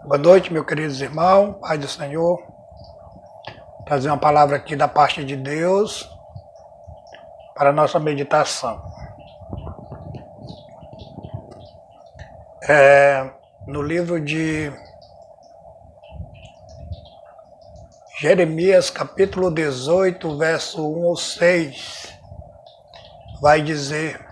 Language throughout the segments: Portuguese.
Boa noite, meus queridos irmãos, Pai do Senhor. Trazer uma palavra aqui da parte de Deus para a nossa meditação. No livro de Jeremias, capítulo 18, verso 1 ou 6, vai dizer: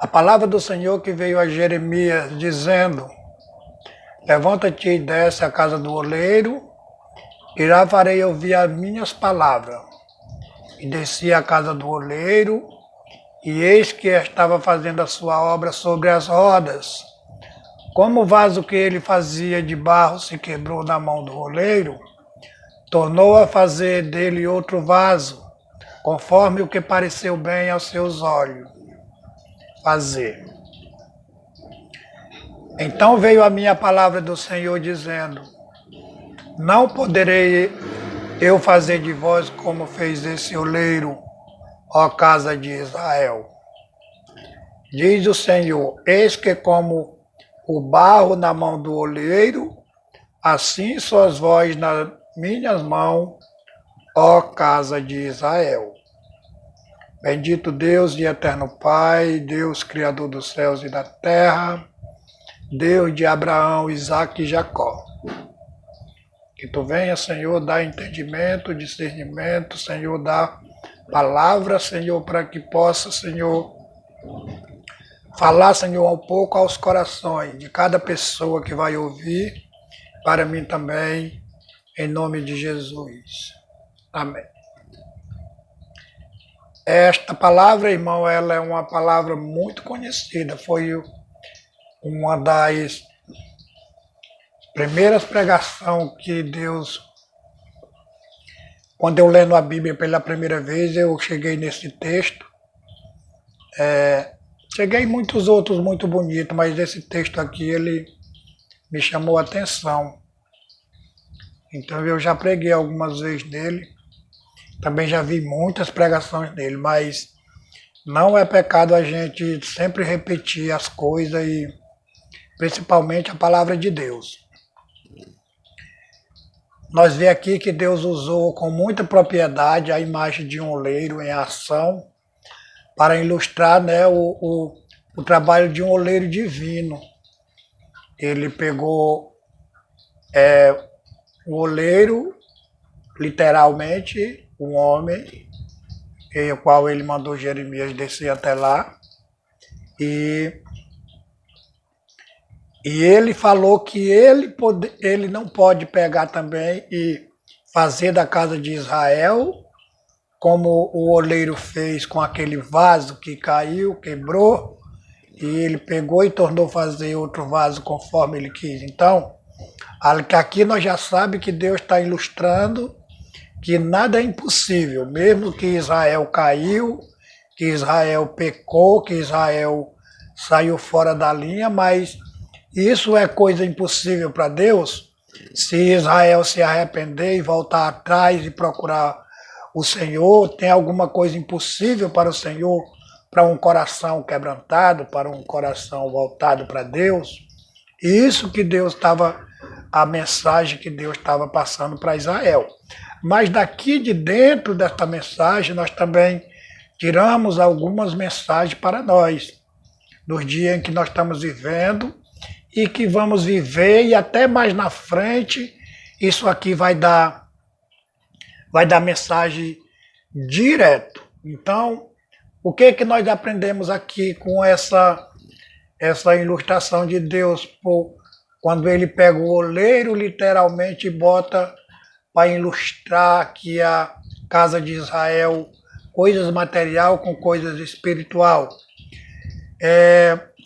a palavra do Senhor que veio a Jeremias, dizendo: levanta-te e desce à casa do oleiro, e lá farei ouvir as minhas palavras. E desci à casa do oleiro, e eis que estava fazendo a sua obra sobre as rodas. Como o vaso que ele fazia de barro se quebrou na mão do oleiro, tornou a fazer dele outro vaso, conforme o que pareceu bem aos seus olhos fazer. Então veio a minha palavra do Senhor dizendo: não poderei eu fazer de vós como fez esse oleiro, ó casa de Israel. Diz o Senhor: eis que como o barro na mão do oleiro, assim sois vós nas minhas mãos, ó casa de Israel. Bendito Deus e eterno Pai, Deus Criador dos céus e da terra, Deus de Abraão, Isaque e Jacó. Que Tu venha, Senhor, dar entendimento, discernimento, Senhor, dar palavra, Senhor, para que possa, Senhor, falar, Senhor, um pouco aos corações de cada pessoa que vai ouvir, para mim também, em nome de Jesus. Amém. Esta palavra, irmão, ela é uma palavra muito conhecida, foi uma das primeiras pregações que Deus, quando eu lendo a Bíblia pela primeira vez, eu cheguei nesse texto. Cheguei em muitos outros muito bonitos, mas esse texto aqui, ele me chamou a atenção. Então eu já preguei algumas vezes nele, também já vi muitas pregações nele, mas não é pecado a gente sempre repetir as coisas e principalmente a palavra de Deus. Nós vemos aqui que Deus usou com muita propriedade a imagem de um oleiro em ação para ilustrar, né, o trabalho de um oleiro divino. Ele pegou o oleiro, literalmente, um homem, o qual ele mandou Jeremias descer até lá, e ele falou que ele não pode pegar também e fazer da casa de Israel como o oleiro fez com aquele vaso que caiu, quebrou, e ele pegou e tornou fazer outro vaso conforme ele quis. Então, aqui nós já sabemos que Deus está ilustrando que nada é impossível, mesmo que Israel caiu, que Israel pecou, que Israel saiu fora da linha, mas isso é coisa impossível para Deus. Se Israel se arrepender e voltar atrás e procurar o Senhor, tem alguma coisa impossível para o Senhor, para um coração quebrantado, para um coração voltado para Deus? Isso que Deus estava, a mensagem que Deus estava passando para Israel. Mas daqui de dentro desta mensagem, nós também tiramos algumas mensagens para nós, nos dias em que nós estamos vivendo e que vamos viver, e até mais na frente, isso aqui vai dar mensagem direto. Então, o que nós aprendemos aqui com essa ilustração de Deus, quando ele pega o oleiro, literalmente, e bota para ilustrar aqui a casa de Israel, coisas material com coisas espiritual.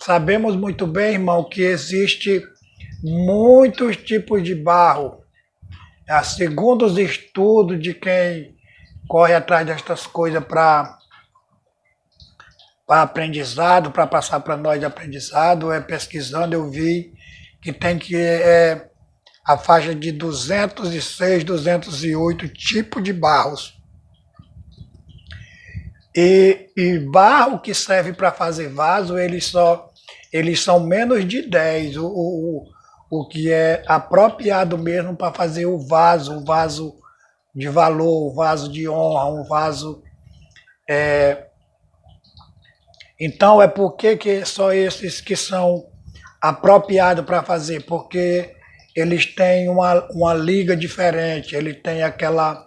Sabemos muito bem, irmão, que existe muitos tipos de barro. Segundo os estudos de quem corre atrás destas coisas para aprendizado, para passar para nós de aprendizado, pesquisando, eu vi que tem a faixa de 206, 208 tipos de barros. E barro que serve para fazer vaso, ele só eles são menos de 10, o que é apropriado mesmo para fazer o vaso de valor, o vaso de honra, um vaso. Então é porque que só esses que são apropriados para fazer, porque eles têm uma liga diferente, ele tem aquela.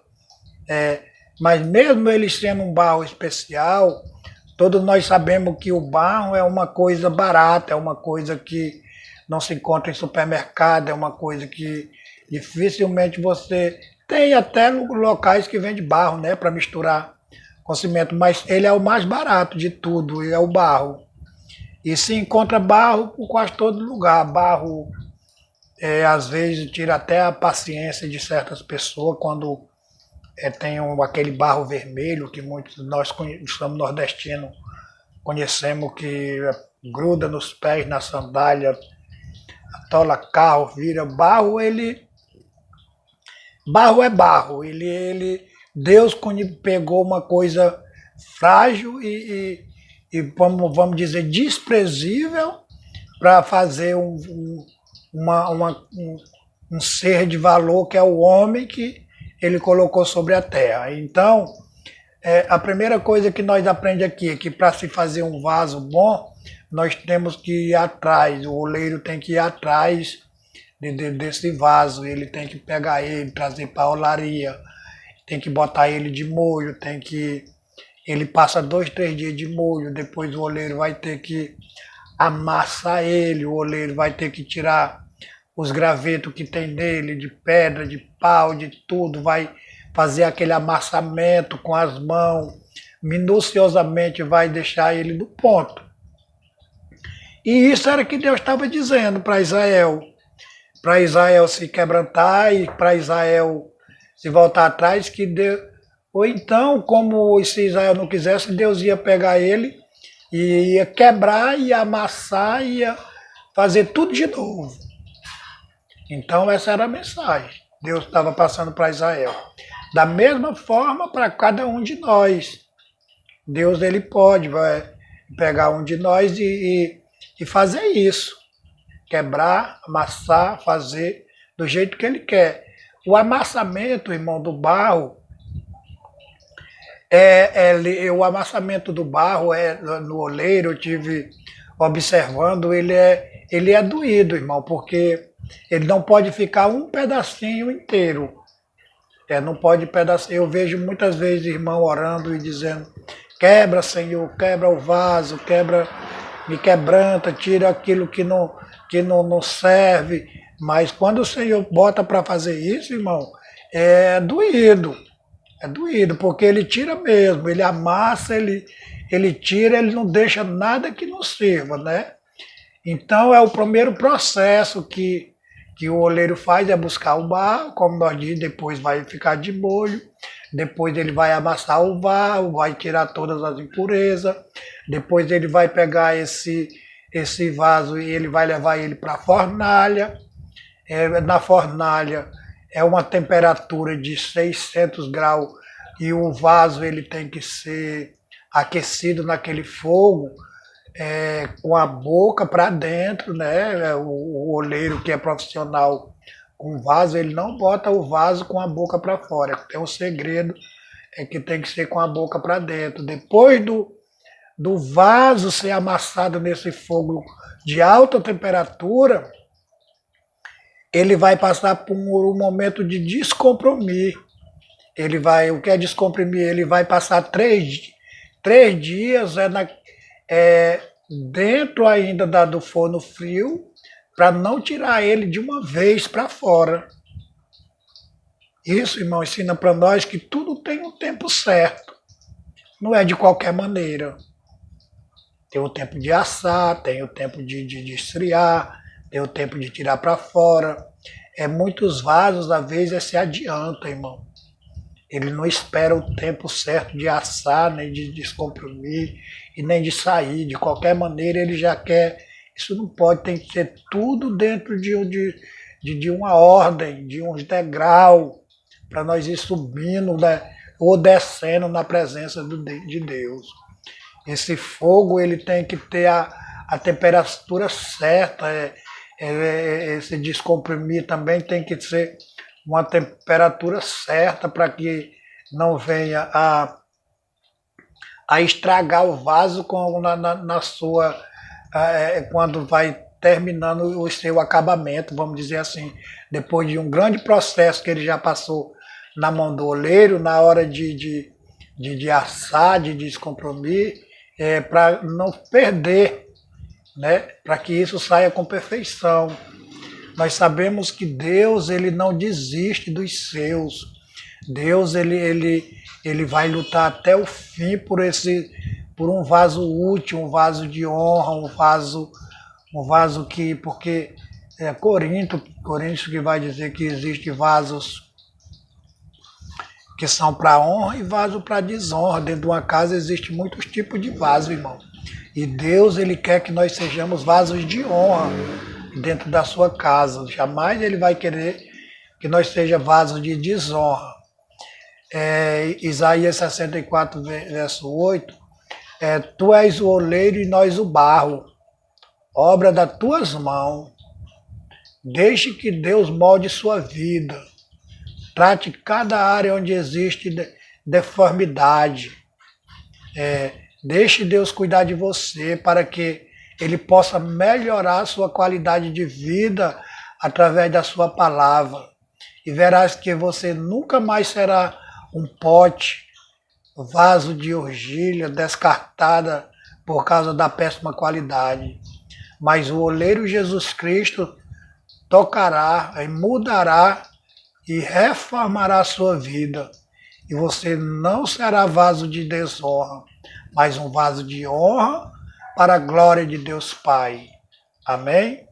Mas mesmo eles sendo um barro especial, todos nós sabemos que o barro é uma coisa barata, é uma coisa que não se encontra em supermercado, é uma coisa que dificilmente você tem até locais que vende barro, né, para misturar com cimento, mas ele é o mais barato de tudo, é o barro. E se encontra barro por quase todo lugar. Barro, às vezes, tira até a paciência de certas pessoas quando tem aquele barro vermelho que muitos de nós somos nordestinos, conhecemos que gruda nos pés, na sandália, atola carro, vira barro. Barro é barro. Deus pegou uma coisa frágil e vamos dizer, desprezível para fazer um ser de valor que é o homem que ele colocou sobre a terra. Então, a primeira coisa que nós aprendemos aqui é que para se fazer um vaso bom, nós temos que ir atrás, o oleiro tem que ir atrás desse vaso, ele tem que pegar ele, trazer para a olaria, tem que botar ele de molho, ele passa 2, 3 dias de molho, depois o oleiro vai ter que amassar ele, o oleiro vai ter que tirar os gravetos que tem nele, de pedra, de pau, de tudo, vai fazer aquele amassamento com as mãos, minuciosamente vai deixar ele no ponto. E isso era o que Deus estava dizendo para Israel se quebrantar e para Israel se voltar atrás, que Deus. Ou então, como se Israel não quisesse, Deus ia pegar ele e ia quebrar, ia amassar, ia fazer tudo de novo. Então essa era a mensagem. Deus estava passando para Israel. Da mesma forma para cada um de nós. Deus ele pode pegar um de nós e fazer isso. Quebrar, amassar, fazer do jeito que ele quer. O amassamento, irmão, do barro, o amassamento do barro no oleiro, eu tive observando, ele é doído, irmão, porque ele não pode ficar um pedacinho inteiro. Não pode pedacinho. Eu vejo muitas vezes irmão orando e dizendo: quebra, Senhor, quebra o vaso, me quebranta, tira aquilo que não serve. Mas quando o Senhor bota para fazer isso, irmão, é doído. É doído, porque ele tira mesmo, ele amassa, ele tira, ele não deixa nada que não sirva, né? Então é o primeiro processo que o oleiro faz, é buscar o barro, como nós dizemos, depois vai ficar de molho, depois ele vai amassar o barro, vai tirar todas as impurezas, depois ele vai pegar esse vaso e ele vai levar ele para a fornalha. Na fornalha é uma temperatura de 600 graus e o vaso ele tem que ser aquecido naquele fogo, com a boca para dentro, né? O oleiro que é profissional com vaso, ele não bota o vaso com a boca para fora. Tem um segredo, que tem que ser com a boca para dentro. Depois do vaso ser amassado nesse fogo de alta temperatura, ele vai passar por um momento de descomprimir. O que é descomprimir? Ele vai passar 3 dias dentro ainda do forno frio, para não tirar ele de uma vez para fora. Isso, irmão, ensina para nós que tudo tem um tempo certo. Não é de qualquer maneira. Tem o tempo de assar, tem o tempo de esfriar, tem o tempo de tirar para fora. Muitos vasos, às vezes, se adiantam, irmão. Ele não espera o tempo certo de assar, nem de descomprimir, e nem de sair. De qualquer maneira, ele já quer. Isso não pode, tem que ser tudo dentro de uma ordem, de uns degraus, para nós ir subindo, né, ou descendo na presença de Deus. Esse fogo ele tem que ter a temperatura certa. Esse descomprimir também tem que ser uma temperatura certa para que não venha a estragar o vaso na sua quando vai terminando o seu acabamento, vamos dizer assim, depois de um grande processo que ele já passou na mão do oleiro, na hora de assar, de descomprimir, para não perder, né? Para que isso saia com perfeição. Nós sabemos que Deus, ele não desiste dos seus. Deus, ele vai lutar até o fim por um vaso útil, um vaso de honra, um vaso que, porque Coríntios que vai dizer que existem vasos que são para honra e vaso para desonra. Dentro de uma casa existe muitos tipos de vaso, irmão. E Deus, ele quer que nós sejamos vasos de honra dentro da sua casa. Jamais ele vai querer que nós sejamos vasos de desonra. Isaías 64, verso 8, tu és o oleiro e nós o barro, obra das tuas mãos. Deixe que Deus molde sua vida. Trate cada área onde existe deformidade. Deixe Deus cuidar de você para que Ele possa melhorar a sua qualidade de vida através da sua palavra. E verás que você nunca mais será um pote, vaso de argila descartada por causa da péssima qualidade. Mas o oleiro Jesus Cristo tocará e mudará e reformará a sua vida. E você não será vaso de desonra, mas um vaso de honra para a glória de Deus Pai. Amém?